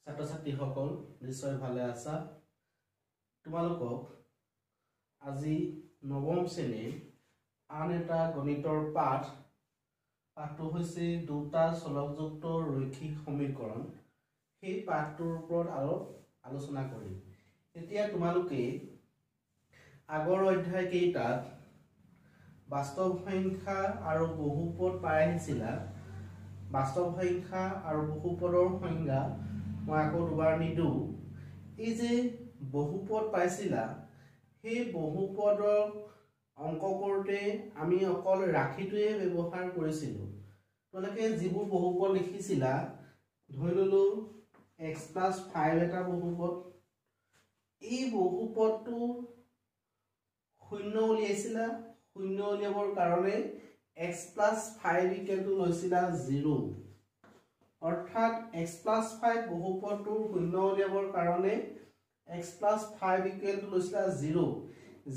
ছাত্ৰ ছাত্ৰীসকল নিশ্চয় ভালে আছা তোমালোকক আজি নৱম শ্ৰেণীৰ আন এটা গণিতৰ পাঠটো হৈছে দুটা চলকযুক্ত ৰৈখিক সমীকৰণ সেই পাঠটোৰ ওপৰত আলোচনা কৰিম এতিয়া তোমালোকে আগৰ অধ্যায় কেইটাত বাস্তৱ সংখ্যা আৰু বহুপদ পাই আহিছিলা বাস্তৱ সংখ্যা আৰু বহুপদৰ সংজ্ঞা মই আকৌ দুবাৰ নিদু এই যে বহুপদ পাইছিলা সেই বহুপদৰ অংক কৰোতে আমি অকল ৰাখিটোৱে ব্যৱহাৰ কৰিছিলো তোমালোকে যিবোৰ বহুপদ লিখিছিলা ধৰি ললো x + 5 এটা বহুপদ এই বহুপদটো শূন্য উলিয়াইছিলা শূন্য উলিয়াবৰ কাৰণে x + 5 লৈছিলা 0 অৰ্থাৎ x + 5 বহুপদটোৰ শূন্য উলিয়াবৰ কাৰণে x + 5 লৈছিলা 0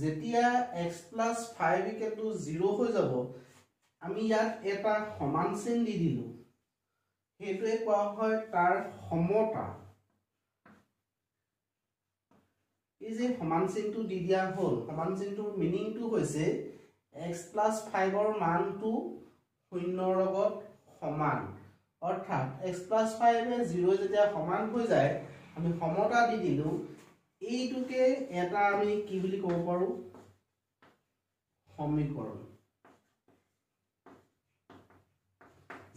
যেতিয়া x + 5 0 হৈ যাব আমি ইয়াত এটা সমান চিন দি দিলো হেতুৱে কোৱা হয় তাৰ সমতা এই যে সমান চিনটো দি দিয়া হল সমান চিনটোৰ মিনিংটো হৈছে x + 5 ৰ মানটো 0 ৰ লগত সমান অৰ্থাৎ x + 5 এ 0 যেতিয়া সমান হৈ যায় আমি সমতা দি দিলো এইটোকে এটা আমি কি বুলি ক'ব পাৰো সমীকৰণ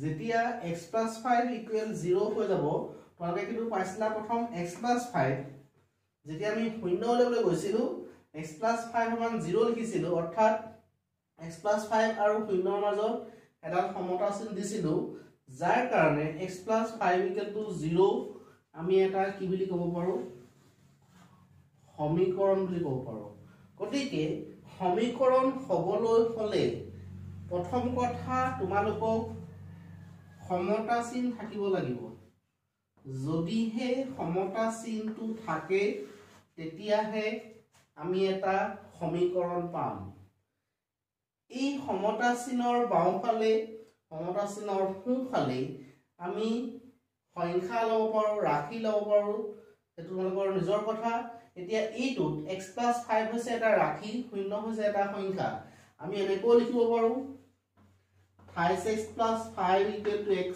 যেতিয়া x + 5 = 0 হৈ যাব তোমালোকে কিন্তু পাইছিলা প্ৰথম x + 5 যেতিয়া আমি শূন্য উলিয়াবলৈ গৈছিলো x + 5 = 0 লিখিছিলো অৰ্থাৎ x + 5 আৰু 0 ৰ মাজত এটা সমতা চিন দিছিলো যাৰ কাৰণে x + 5 = 0 আমি এটা কি বুলি ক'ব পাৰো সমীকৰণ বুলি ক'ব পাৰো গতিকে সমীকৰণ হ'বলৈ হলে প্ৰথম কথা তোমালোকক সমতা চিন থাকিব লাগিব যদিহে সমতা চিনটো থাকে তেতিয়াহে আমি এটা সমীকৰণ পাম এই সমতা চিনৰ বাওঁফালে সমতা চিনৰ সোঁফালে আমি সংখ্যা লব পাৰো ৰাশি লব পাৰো এটো তোমালোকৰ নিজৰ কথা এতিয়া এইটোত x + 5 হৈছে এটা ৰাশি 0 হৈছে এটা সংখ্যা আমি এনেকৈ লিখিব পাৰো 5x + 5 = x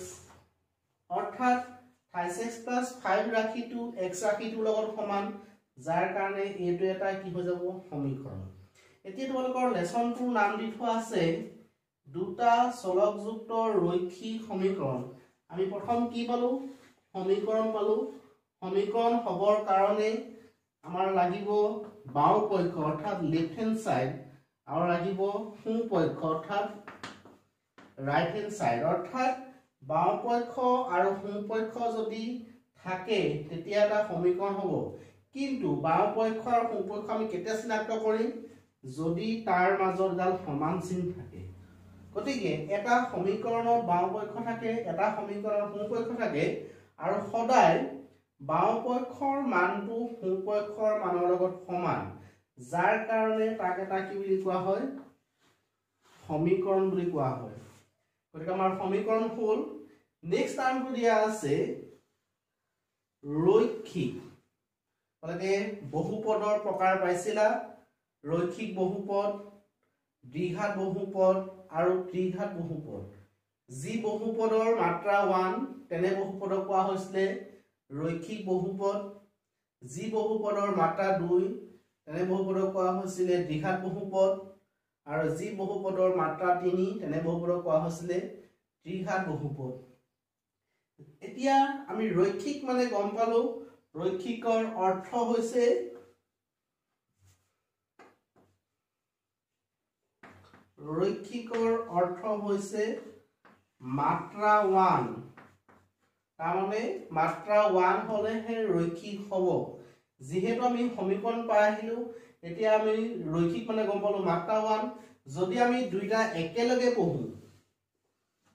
অৰ্থাৎ 5x + 5 ৰাশিটো x ৰাশিটোৰ লগত সমান যাৰ কাৰণে এইটো এটা কি হৈ যাব সমীকৰণ এতিয়া তোমালোকৰ লেসনটোৰ নাম দি থোৱা আছে দুটা চলকযুক্ত ৰৈখিক সমীকৰণ আমি প্ৰথম কি পালো সমীকৰণ পালো সমীকৰণ হবৰ কাৰণে আমাৰ লাগিব বাও পক্ষ অৰ্থাৎ লেফট হ্যান্ড সাইড আৰু লাগিব সোঁ পক্ষ অৰ্থাৎ ৰাইট হ্যান্ড সাইড অৰ্থাৎ বাও পক্ষ আৰু সোঁ পক্ষ যদি থাকে তেতিয়া এটা সমীকৰণ হ'ব কিন্তু বাও পক্ষ আৰু সোঁ পক্ষ আমি কেতিয়া চিনাক্ত কৰিম যদি তাৰ মাজত ডাল সমান চিন থাকে গতিকে এটা সমীকৰণৰ বাও পক্ষ থাকে এটা সমীকৰণৰ সোঁ পক্ষ থাকে আৰু সদায় বাও পক্ষৰ মানটো সোঁ পক্ষৰ মানৰ লগত সমান যাৰ কাৰণে তাক এটা কি বুলি কোৱা হয় সমীকৰণ বুলি কোৱা হয় গতিকে আমাৰ সমীকৰণ হ'ল নেক্সট টাৰ্মটো দিয়া আছে ৰৈখিক মানে বহুপদৰ প্ৰকাৰ পাইছিলা ৰৈখিক বহুপদ দ্বিঘাত বহুপদ আৰু ত্ৰিঘাত বহুপদ যি বহুপদৰ মাত্ৰা 1 তেনে বহুপদক কোৱা হৈছিলে ৰৈখিক বহুপদ যি বহুপদৰ মাত্ৰা 2 তেনে বহুপদক কোৱা হৈছিলে দ্বিঘাত বহুপদ আৰু যি বহুপদৰ মাত্ৰা 3 তেনে বহুপদক কোৱা হৈছিলে ত্ৰিঘাত বহুপদ এতিয়া আমি ৰৈখিক মানে গম পালো ৰৈখিকৰ অৰ্থ হৈছে মাত্ৰা 1 তাৰমানে মাত্ৰা 1 হলেহে ৰৈখিক হ'ব যেহেতু আমি সমীকৰণ পাই আহিলো এতিয়া আমি ৰৈখিক মানে গম পালো মাত্ৰা 1 যদি আমি দুইটা একেলগে পঢ়ো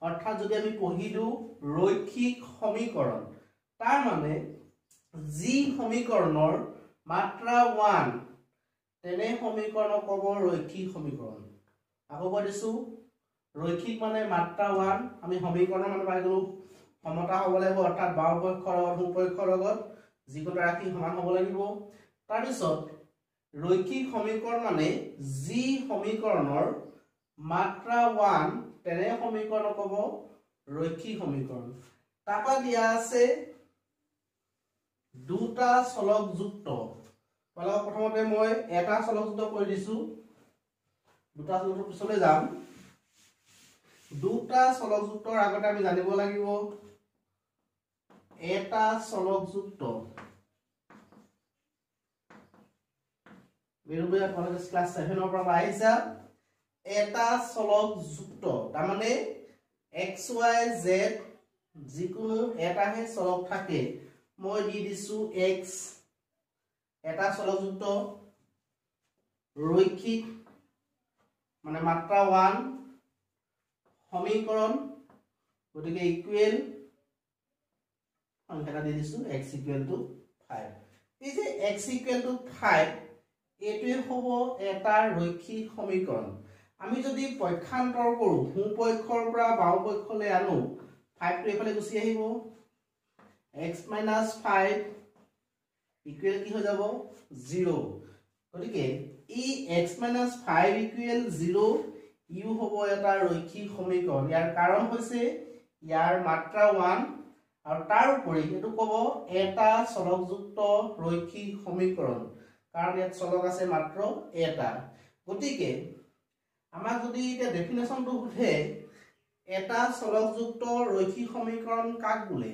অৰ্থাৎ যদি আমি পঢ়িলো ৰৈখিক সমীকৰণ তাৰ মানে যি সমীকৰণৰ মাত্ৰা 1 তেনে সমীকৰণক ক'ব ৰৈখিক সমীকৰণ আকৌ কৈ দিছো ৰৈখিক মানে মাত্ৰা 1 আমি সমীকৰণৰ মানে পাই গলো সমতা হ'ব লাগিব অৰ্থাৎ বাওঁ পক্ষৰ লগত সোঁ পক্ষৰ লগত যিকোনো ৰাশি সমান হ'ব লাগিব তাৰ পিছত ৰৈখিক সমীকৰণ মানে যি সমীকৰণৰ মাত্ৰা 1 তেনে সমীকৰণ ক'ব ৰৈখিক সমীকৰণ তাপা দিয়া আছে দুটা চলকযুক্ত পলা প্ৰথমতে মই এটা চলকযুক্ত কৰি দিছো দুটা চলকযুক্ত পিছলৈ যাম দুটা চলকযুক্তৰ আগতে আমি জানিব লাগিব এটা চলকযুক্ত বিৰুবিয়া কলেজ ক্লাস 7 ৰ পৰা আহিছা এটা চলকযুক্ত তাৰ মানে xyz যিকোনো এটাহে চলক থাকে মই দি দিছো x এটা চলকযুক্ত ৰৈখিক মানে মাত্ৰা 1 সমীকৰণ গতিকে ইকুৱেল সংখ্যাটা দি দিছো x = 5 এই যে x = 5 এটোই হ'ব এটা ৰৈখিক সমীকৰণ আমি যদি পক্ষান্তৰ কৰো সোঁ পক্ষৰ পৰা বাওঁ পক্ষলৈ আনো 5 টো এফালে গুচি আহিব x - 5 ইকুৱেল কি হৈ যাব 0 গতিকে ই x - 5 ইকুৱেল 0 ইউ হ'ব এটা ৰৈখিক সমীকৰণ ইয়াৰ কাৰণ হৈছে ইয়াৰ মাত্ৰা 1 আৰু তাৰ উপৰি এটো ক'ব এটা চলকযুক্ত ৰৈখিক সমীকৰণ কাৰণ ইয়াত চলক আছে মাত্ৰ এটা গতিকে আমাক যদি এটা ডেফিনেশনটো উঠে এটা চলকযুক্ত ৰৈখিক সমীকৰণ কাক বোলে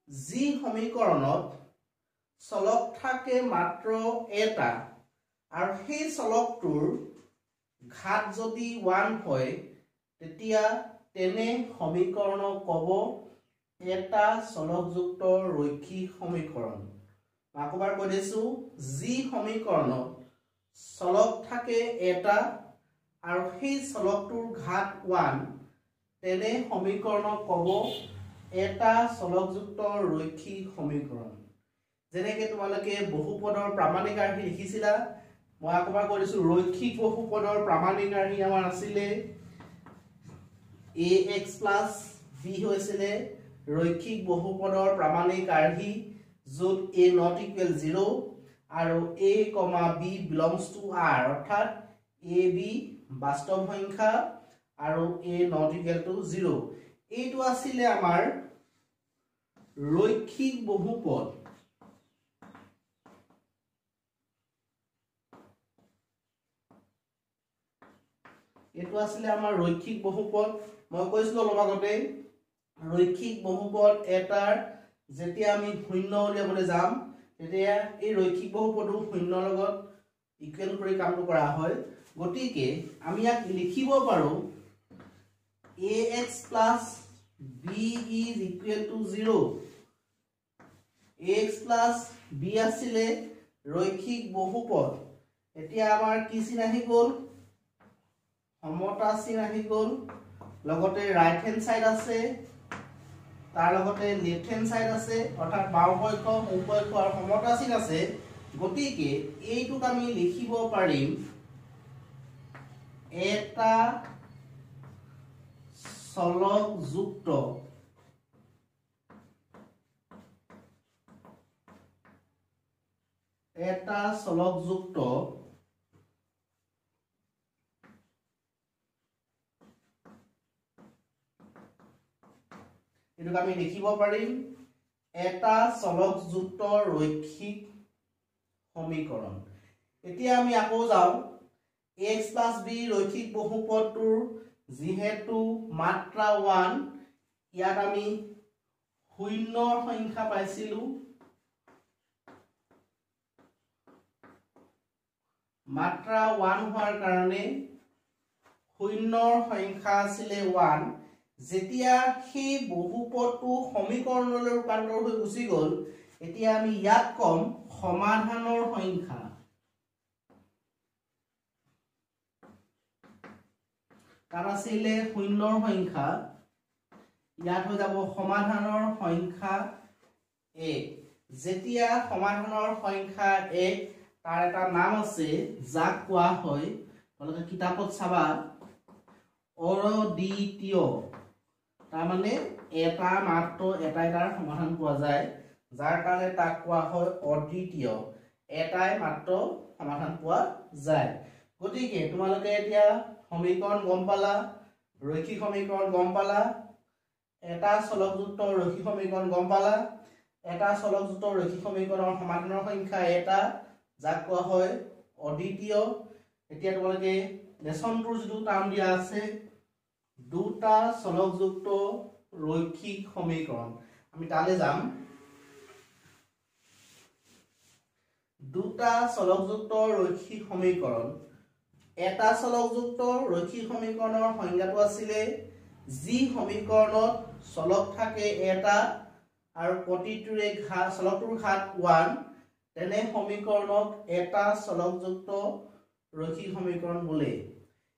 যি সমীকৰণত চলক থাকে মাত্ৰ এটা আৰু সেই চলকটোৰ ঘাত যদি 1 হয় তেতিয়া তেনে সমীকৰণক ক'ব এটা চলকযুক্ত ৰৈখিক সমীকৰণ আকবাৰ কৈ দিছো যি সমীকৰণত চলক থাকে এটা আৰু সেই চলকটোৰ ঘাত 1 তেনে সমীকৰণক ক'ব এটা চলকযুক্ত ৰৈখিক সমীকৰণ যেনেকৈ তোমালোকে বহুপদৰ প্ৰামাণিক ৰাশি লিখিছিলা মই আকবাৰ কৈ দিছো ৰৈখিক বহুপদৰ প্ৰামাণিক ৰাশি আমাৰ আছিলে ax + b হৈছিলে ৰৈখিক বহুপদৰ প্ৰামাণিক ৰাশি য'ত a not equal 0 আৰু a, b belongs to r অৰ্থাৎ ab বাস্তৱ সংখ্যা আৰু a not equal to 0 এইটো আছিল আমাৰ ৰৈখিক বহুপদ এইটো আছিল আমাৰ ৰৈখিক বহুপদ মই কৈছিলো লগতে ৰৈখিক বহুপদ এটাৰ যেতিয়া আমি শূন্য উলিয়াবলৈ যাম তেতিয়া এই ৰৈখিক বহুপদটো শূন্যৰ লগত ইকুৱেল কৰি কামটো কৰা হয় গতিকে আমি ইয়াক লিখিব পাৰো ax + b = 0 ax + b আছিলে ৰৈখিক বহুপদ এতিয়া আমাৰ কি চিন আহি গ'ল সমতা চিন আহি গ'ল লগতে ৰাইট হ্যান্ড সাইড আছে তাৰ লগতে লেফট হ্যান্ড সাইড আছে অৰ্থাৎ বাওঁ পক্ষ সোঁ পক্ষ আৰু সমতা চিন আছে গতিকে এইটোক আমি লিখিব পাৰিম এটা চলকযুক্ত এটোক আমি লিখিব পাৰিম এটা চলকযুক্ত ৰৈখিক সমীকৰণ এতিয়া আমি আকৌ যাও x + b ৰৈখিক বহুপদটোৰ যেহেতু মাত্ৰা 1 ইয়াত আমি শূন্যৰ সংখ্যা পাইছিলো মাত্ৰা 1 হোৱাৰ কাৰণে শূন্যৰ সংখ্যা আছিলে 1 যেতিয়া সেই বহুপদটো সমীকৰণলৈ ৰূপান্তৰ হৈ গুচি গ'ল এতিয়া আমি ইয়াত কম সমাধানৰ সংখ্যা তাৰ আছিলে শূন্যৰ সংখ্যা ইয়াত হৈ যাব সমাধানৰ সংখ্যা 1 যেতিয়া সমাধানৰ সংখ্যা 1 তাৰ এটা নাম আছে যাক কোৱা হয় তোমালোকে কিতাপত চাবা অৰদ্বিতীয় তাৰ মানে এটা মাত্ৰ এটাই তাৰ সমাধান পোৱা যায়, যাৰ কাৰণে তাক কোৱা হয় অদ্বিতীয়। এটাই মাত্ৰ সমাধান পোৱা যায়। গতিকে তোমালোকে এতিয়া সমীকৰণ গম পালা, ৰৈখিক সমীকৰণ গম পালা, এটা চলকযুক্ত ৰৈখিক সমীকৰণ গম পালা। এটা চলকযুক্ত ৰৈখিক সমীকৰণৰ সমাধানৰ সংখ্যা এটা, যাক কোৱা হয় অদ্বিতীয়। এতিয়া তোমালোকে লেসনটোৰ যিটো টাৰ্ম দিয়া আছে দুটা চলকযুক্ত ৰৈখিক সমীকৰণ, আমি তালৈ যাম। দুটা চলকযুক্ত ৰৈখিক সমীকৰণ। এটা চলকযুক্ত ৰৈখিক সমীকৰণৰ সংজ্ঞাটো আছিলে যি সমীকৰণত চলক থাকে এটা আৰু প্ৰতিটোৰে চলকটোৰ ঘাত 1, তেনে সমীকৰণক এটা চলকযুক্ত ৰৈখিক সমীকৰণ বোলে।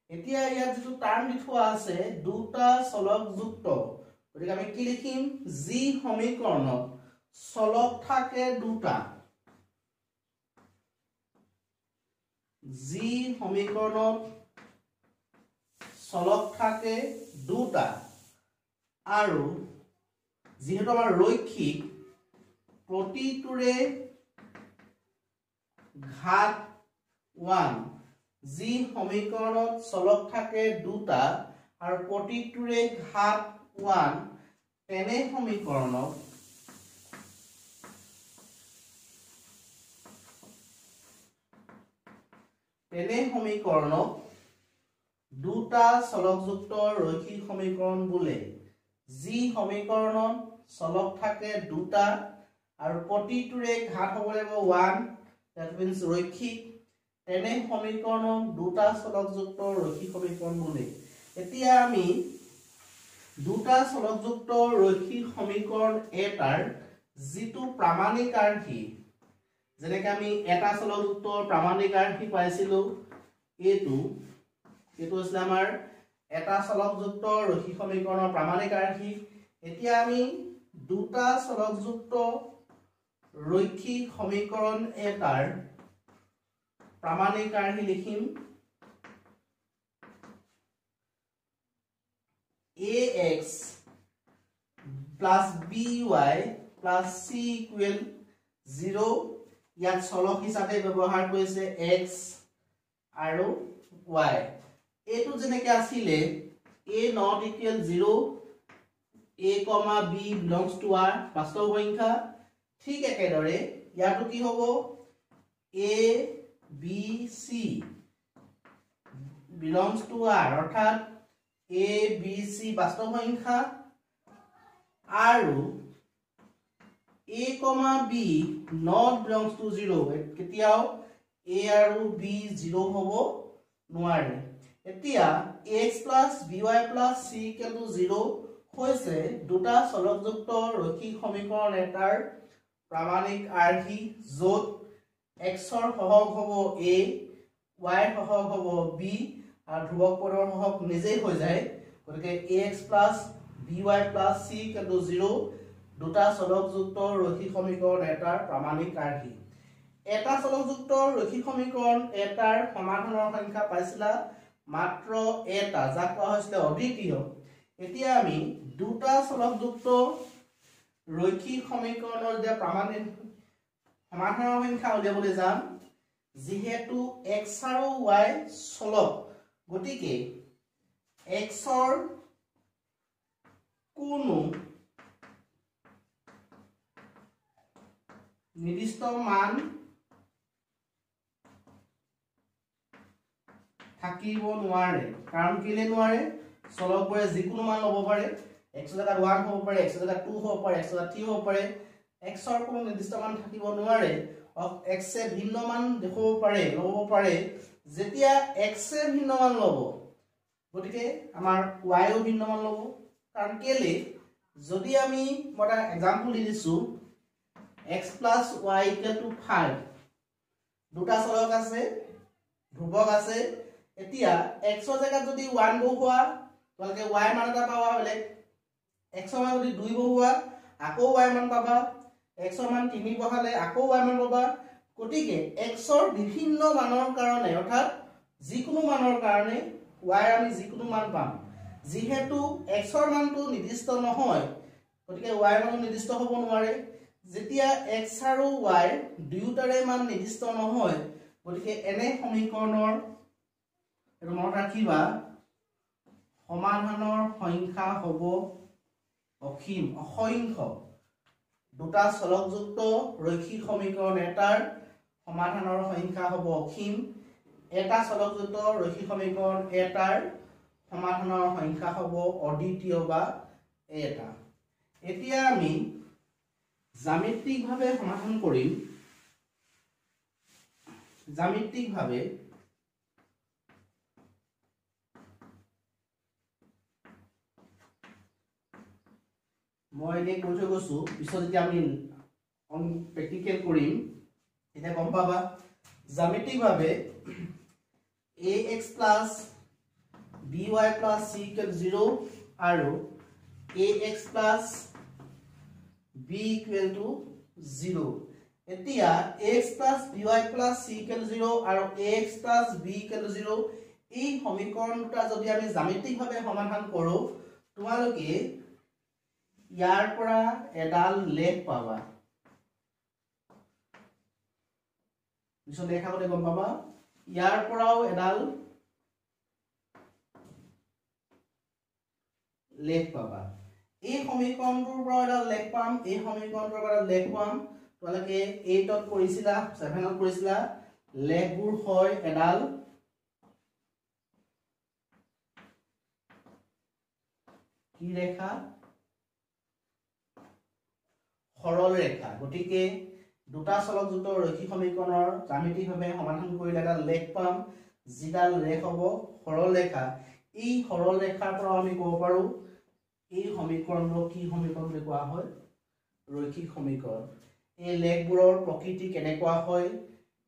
এতিয়া ইয়াত যিটো টাৰ্ম দি থোৱা আছে দুটা চলকযুক্ত, গতিকে আমি কি লিখিম? যি সমীকৰণত চলক থাকে দুটা, যি সমীকৰণত চলক থাকে দুটা আৰু যিহেতু আমাৰ ৰৈখিক প্ৰতিটোৰে ঘাত 1, যি সমীকৰণত চলক থাকে দুটা আৰু প্ৰতিটোৰে ঘাত 1, তেনে সমীকৰণক দুটা চলকযুক্ত ৰৈখিক সমীকৰণ বোলে। যি সমীকৰণত চলক থাকে দুটা আৰু প্ৰতিটোৰে ঘাত হ'ব লাগিব 1, that means ৰৈখিক, তেনে সমীকৰণক দুটা চলকযুক্ত ৰৈখিক সমীকৰণ বোলে। এতিয়া আমি দুটা চলকযুক্ত ৰৈখিক সমীকৰণ এটাৰ যিটো প্ৰামাণিক আৰ্হি, যেনেকৈ আমি এটা চলকযুক্তৰ প্ৰামাণিক আৰ্হি পাইছিলোঁ, এইটো হৈছিলে আমাৰ এটা চলকযুক্ত ৰৈখিক সমীকৰণৰ প্ৰামাণিক আৰ্হি। এতিয়া আমি দুটা চলকযুক্ত ৰৈখিক সমীকৰণ এটাৰ প্ৰামাণিক আৰ্হি লিখিম ax plus by plus c equal 0। ইয়াত চলক হিচাপে ব্যৱহাৰ কৰিছে x আৰু y। এইটো যেনেকৈ আছিলে a not equal 0, a, b belongs to r বাস্তৱ সংখ্যা, ঠিক একেদৰে ইয়াতো কি হ'ব? a b c belongs to r, অৰ্থাৎ a b c বাস্তৱ সংখ্যা আৰু a, b not belongs to 0, কেতিয়াও a আৰু b 0 হ'ব নোৱাৰে। এতিয়া x plus by plus c equal to 0 হৈছে দুটা চলকযুক্ত ৰৈখিক সমীকৰণ এটাৰ প্ৰামাণিক আৰ্হি, য'ত x ৰ সহগ হ'ব a, y ৰ সহগ হ'ব b আৰু ধ্ৰুৱক পদৰ সহগ নিজেই হৈ যায়। গতিকে ax plus by plus c equal to 0 দুটা চলকযুক্ত ৰৈখিক সমীকৰণ এটাৰ প্ৰামাণিক আৰ্হি। এটা চলকযুক্ত ৰৈখিক সমীকৰণ এটাৰ সমাধানৰ সংখ্যা পাইছিলা মাত্ৰ এটা, যাক কোৱা হৈছিলে অদ্বিতীয়। এতিয়া আমি দুটা চলকযুক্ত ৰৈখিক সমীকৰণৰ যে প্ৰামাণিক সমাধানৰ সংখ্যা উলিয়াবলৈ যাম, যিহেতু x আৰু y চলক, গতিকে x ৰ কোনো নিৰ্দিষ্ট মান থাকিব নোৱাৰে। কাৰণ কেলে নোৱাৰে? চলকবোৰে যিকোনো মান ল'ব পাৰে, x ৰ জাগাত 1 হ'ব পাৰে, x ৰ জাগাত 2 হ'ব পাৰে, x ৰ জাগাত 3 হ'ব পাৰে। x ৰ কোনো নিৰ্দিষ্ট মান থাকিব নোৱাৰে। x এ ভিন্ন মান দেখুৱাব পাৰে, ল'ব পাৰে। যেতিয়া x এ ভিন্ন মান ল'ব, গতিকে আমাৰ y ও ভিন্ন মান ল'ব। কাৰণ কেলে? যদি আমি মই এটা এক্সাম্পল দি দিছো, x plus y equal to 5, দুটা চলক আছে, ধ্ৰুৱক আছে। এতিয়া x ৰ জাগাত যদি 1 বহুৱা, তোমালোকে y মান এটা পাবা বেলেগ। x ৰ মান যদি 2 বহুৱা, আকৌ y মান পাবা। x ৰ মান 3 বহালে আকৌ y মান পাবা। গতিকে x ৰ বিভিন্ন মানৰ কাৰণে, অৰ্থাৎ যিকোনো মানৰ কাৰণে y আমি যিকোনো মান পাম। যেহেতু x ৰ মানটো নিৰ্দিষ্ট নহয় গতিকে y ৰ মানটো নিৰ্দিষ্ট হ'ব নোৱাৰে যেতিয়া x আৰু y দুয়োটাৰে মান নিৰ্দিষ্ট নহয় গতিকে এনে সমীকৰণৰ এটো মনত ৰাখিবা সমাধানৰ সংখ্যা হ'ব অসীম অসংখ্য দুটা চলকযুক্ত ৰৈখিক সমীকৰণ এটাৰ সমাধানৰ সংখ্যা হ'ব অসীম এটা চলকযুক্ত ৰৈখিক সমীকৰণ এটাৰ সমাধানৰ সংখ্যা হ'ব অদ্বিতীয় বা এটা এতিয়া আমি জ্যামিতিকভাৱে সমাধান কৰিম জ্যামিতিকভাৱে মই এনে কৈ থৈ গৈছো পিছত যেতিয়া আমি প্ৰেক্টিকেল কৰিম এটা গম পাবা জ্যামিতিকভাৱে ax by c 0 আৰু ax b 0 এতিয়া ax by c 0 আৰু ax b 0 এই সমীকৰণ দুটা যদি আমি জ্যামিতিকভাৱে সমাধান কৰো তোমালোকে ইয়াৰ পৰা এডাল লেখ পাবা পিছত লেখা কৰি গম পাবা ইয়াৰ পৰাও এডাল লেখ পাবা এই সমীকৰণটোৰ পৰা এডাল লেখ পাম এই সমীকৰণটোৰ পৰা লেখ পাম তোমালোকে 8 ত কৰিছিলা 7 ত কৰিছিলা লেখবোৰ হয় এডাল কি ৰেখা সৰল ৰেখা গতিকে দুটা চলকযুক্ত ৰৈখিক সমীকৰণৰ জ্যামিতিকভাৱে সমাধান কৰিলে এটা লেখ পাম যিডাল লেখ হ'ব সৰল ৰেখা এই সৰল ৰেখাৰ পৰা আমি ক'ব পাৰো এই সমীকৰণটো কি সমীকৰণ বুলি কোৱা হয় ৰৈখিক সমীকৰণ এই লেখবোৰৰ প্ৰকৃতি কেনেকুৱা হয়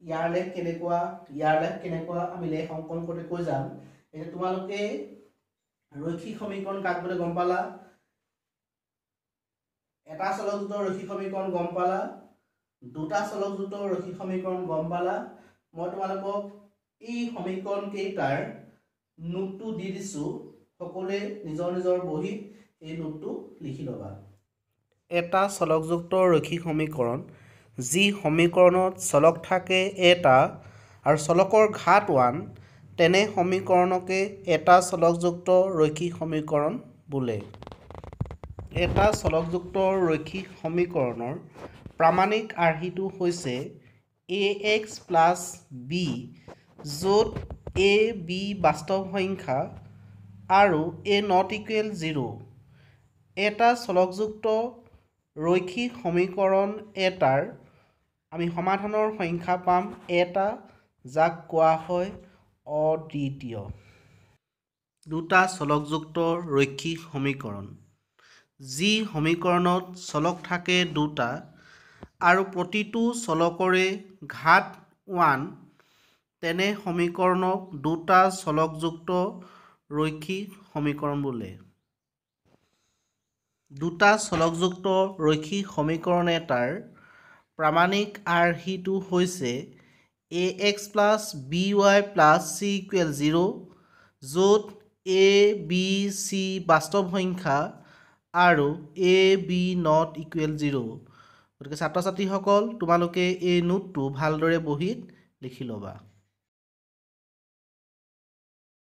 ইয়াৰ লেখ কেনেকুৱা আমি লেখ অংকন কৰি কৈ যাম এতিয়া তোমালোকে ৰৈখিক সমীকৰণ কাক বুলি গম পালা এটা চলকযুক্ত ৰৈখিক সমীকৰণ গম পালা দুটা চলকযুক্ত ৰৈখিক সমীকৰণ গম পালা মই তোমালোকক এই সমীকৰণ কেইটাৰ নোটটো দি দিছো সকলোৱে নিজৰ নিজৰ বহীত এই নোটটো লিখি লবা এটা চলকযুক্ত ৰৈখিক সমীকৰণ যি সমীকৰণত চলক থাকে এটা আৰু চলকৰ ঘাত 1 তেনে সমীকৰণকে এটা চলকযুক্ত ৰৈখিক সমীকৰণ বোলে এটা চলকযুক্ত ৰৈখিক সমীকৰণৰ প্ৰামাণিক আৰ্হিটো হৈছে ax b য'ত a b বাস্তৱ সংখ্যা আৰু a not equal 0 এটা চলকযুক্ত ৰৈখিক সমীকৰণ এটাৰ আমি সমাধানৰ সংখ্যা পাম এটা যাক কোৱা হয় অদ্বিতীয় দুটা চলকযুক্ত ৰৈখিক সমীকৰণ যি সমীকৰণত চলক থাকে দুটা আৰু প্ৰতিটো চলকৰে ঘাত 1 তেনে সমীকৰণক দুটা চলকযুক্ত ৰৈখিক সমীকৰণ বোলে দুটা চলকযুক্ত ৰৈখিক সমীকৰণ এটাৰ প্ৰামাণিক আৰ্হিটো হৈছে ax by c 0 য'ত a b c বাস্তৱ সংখ্যা আৰু a b not equal 0 গতিকে ছাত্ৰ ছাত্ৰীসকল তোমালোকে এই নোটটো ভালদৰে বহীত লিখি ল'বা